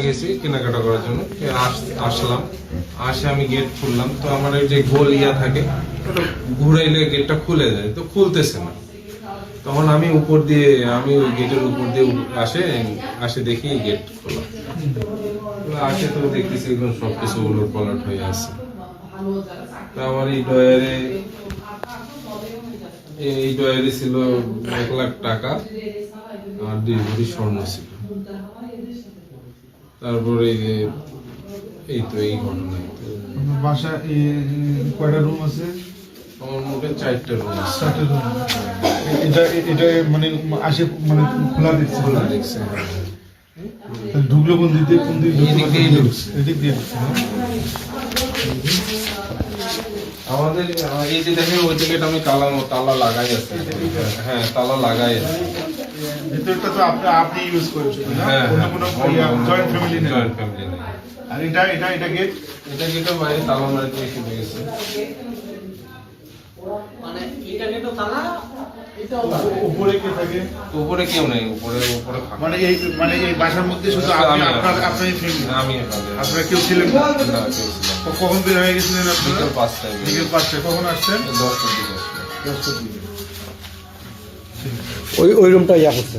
গেছি কেনাকাটা করার জন্য, আসলাম, আসে আমি গেট খুললাম, তো আমার ওই যে গোল ইয়া থাকে ওটা ঘুরাইলে গেটটা খুলে যায়, তো খুলতেছে না। তখন আমি ওই গেটের উপর দিয়ে আসে দেখি গেট খোলা। আসে তো দেখতেছি একদম সবকিছু উলট পালট হয়ে আছে। তো আমার এই ডয়ারে ছিল 1,00,000 টাকা আর 2 ভরি স্বর্ণ ছিল। তারপরে এই ঘটনা। বাসা কয়টা রুম আছে? আমার মোটে 4টা রুম আছে। 4টা রুম। এটা মানে আসে মানে খোলা দেখছে। ঢুকলো কোন দিক দিয়ে? এদিক দিয়ে ঢুকছে। এদিক দিয়ে ঢুকছে। আমাদের এই যে দেখেন ওই জায়গাটা আমি তালা লাগাই আছে। হ্যাঁ, তালা লাগাই আছে। ভিতরটা তো আপনি ইউজ করেছেন না? হ্যাঁ, অন্য কোনো জয়েন্ট ফ্যামিলি নেই। জয়েন্ট ফ্যামিলি নেই। আর এটা গেট? এটা গেটের বাইরে তালা মারি দিয়ে চলে গেছে। মানে এটা কিন্তু তালা, এটাও উপরে কে থাকে? উপরে কেউ নেই, উপরে মানে এই বাসার মধ্যে শুধু আপনি আপনার ফ্যামিলি? আমি এখানে। আপনারা কেউ ছিলেন না? না, কেউ ছিল না। কখন বের হয়ে গেছিলেন আপনারা? বিকেল 5টায়। বিকেল 5টায়। কখন আসছেন? 10টার দিকে আসলো। 10টার দিকে। ওই রুমটা ইয়া করছে।